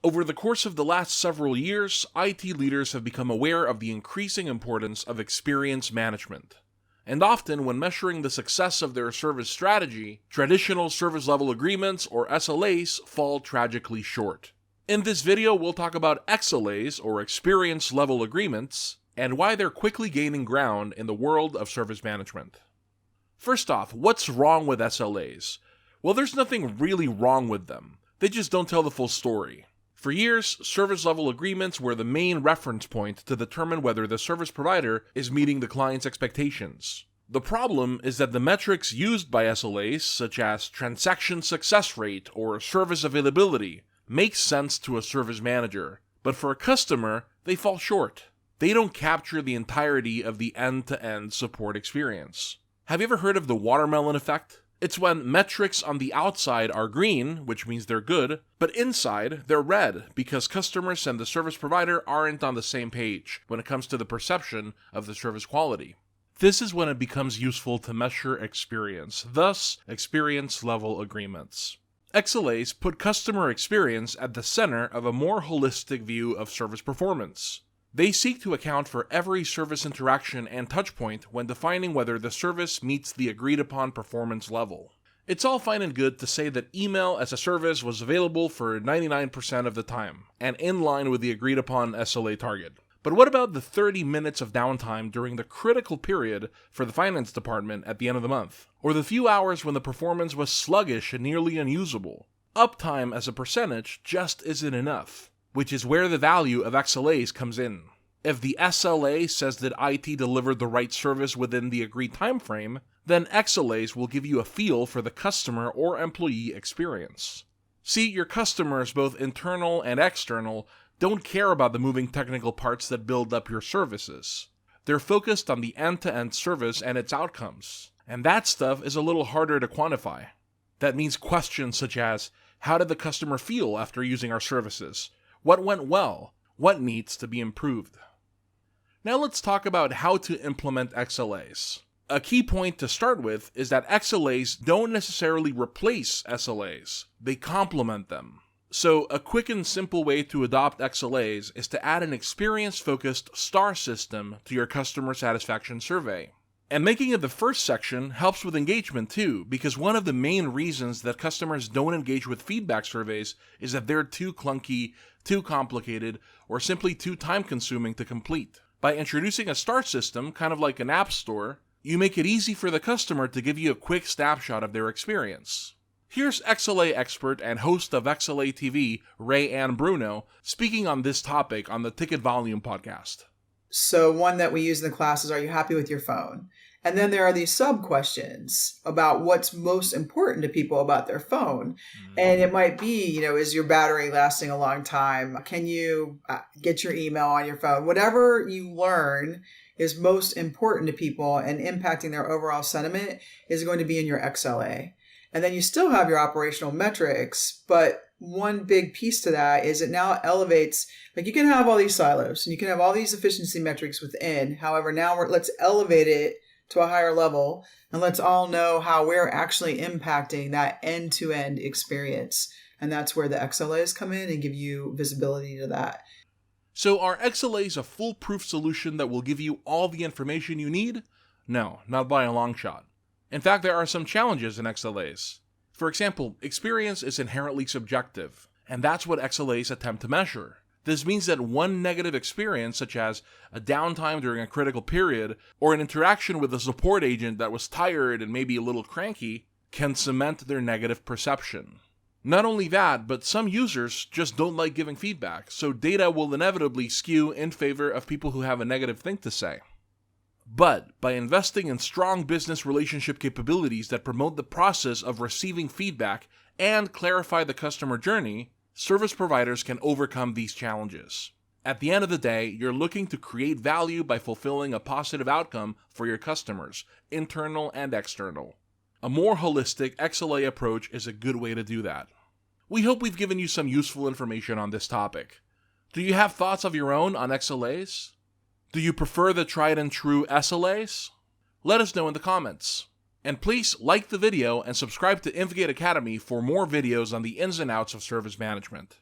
Over the course of the last several years, IT leaders have become aware of the increasing importance of experience management. And often, when measuring the success of their service strategy, traditional service level agreements, or SLAs, fall tragically short. In this video, we'll talk about XLAs, or experience level agreements, and why they're quickly gaining ground in the world of service management. First off, what's wrong with SLAs? Well, there's nothing really wrong with them. They just don't tell the full story. For years, service level agreements were the main reference point to determine whether the service provider is meeting the client's expectations. The problem is that the metrics used by SLAs, such as transaction success rate or service availability, make sense to a service manager, but for a customer, they fall short. They don't capture the entirety of the end-to-end support experience. Have you ever heard of the watermelon effect? It's when metrics on the outside are green, which means they're good, but inside they're red because customers and the service provider aren't on the same page when it comes to the perception of the service quality. This is when it becomes useful to measure experience, thus experience level agreements. XLAs put customer experience at the center of a more holistic view of service performance. They seek to account for every service interaction and touchpoint when defining whether the service meets the agreed-upon performance level. It's all fine and good to say that email as a service was available for 99% of the time, and in line with the agreed-upon SLA target. But what about the 30 minutes of downtime during the critical period for the finance department at the end of the month? Or the few hours when the performance was sluggish and nearly unusable? Uptime as a percentage just isn't enough, which is where the value of XLAs comes in. If the SLA says that IT delivered the right service within the agreed time frame, then XLAs will give you a feel for the customer or employee experience. See, your customers, both internal and external, don't care about the moving technical parts that build up your services. They're focused on the end-to-end service and its outcomes, and that stuff is a little harder to quantify. That means questions such as, how did the customer feel after using our services? What went well? What needs to be improved? Now let's talk about how to implement XLAs. A key point to start with is that XLAs don't necessarily replace SLAs, they complement them. So a quick and simple way to adopt XLAs is to add an experience-focused star system to your customer satisfaction survey. And making it the first section helps with engagement too, because one of the main reasons that customers don't engage with feedback surveys is that they're too clunky, too complicated, or simply too time-consuming to complete. By introducing a star system, kind of like an app store, you make it easy for the customer to give you a quick snapshot of their experience. Here's XLA expert and host of XLA TV, Ray Ann Bruno, speaking on this topic on the Ticket Volume podcast. So one that we use in the class is, are you happy with your phone? And then there are these sub-questions about what's most important to people about their phone. And it might be, is your battery lasting a long time? Can you get your email on your phone? Whatever you learn is most important to people and impacting their overall sentiment is going to be in your XLA. And then you still have your operational metrics, but one big piece to that is it now elevates, like you can have all these silos and you can have all these efficiency metrics within. However, now let's elevate it to a higher level and let's all know how we're actually impacting that end-to-end experience. And that's where the XLAs come in and give you visibility to that. So are XLAs a foolproof solution that will give you all the information you need? No, not by a long shot. In fact, there are some challenges in XLAs. For example, experience is inherently subjective, and that's what XLAs attempt to measure. This means that one negative experience, such as a downtime during a critical period, or an interaction with a support agent that was tired and maybe a little cranky, can cement their negative perception. Not only that, but some users just don't like giving feedback, so data will inevitably skew in favor of people who have a negative thing to say. But by investing in strong business relationship capabilities that promote the process of receiving feedback and clarify the customer journey, service providers can overcome these challenges. At the end of the day, you're looking to create value by fulfilling a positive outcome for your customers, internal and external. A more holistic XLA approach is a good way to do that. We hope we've given you some useful information on this topic. Do you have thoughts of your own on XLAs? Do you prefer the tried and true SLAs? Let us know in the comments. And please like the video and subscribe to InvGate Academy for more videos on the ins and outs of service management.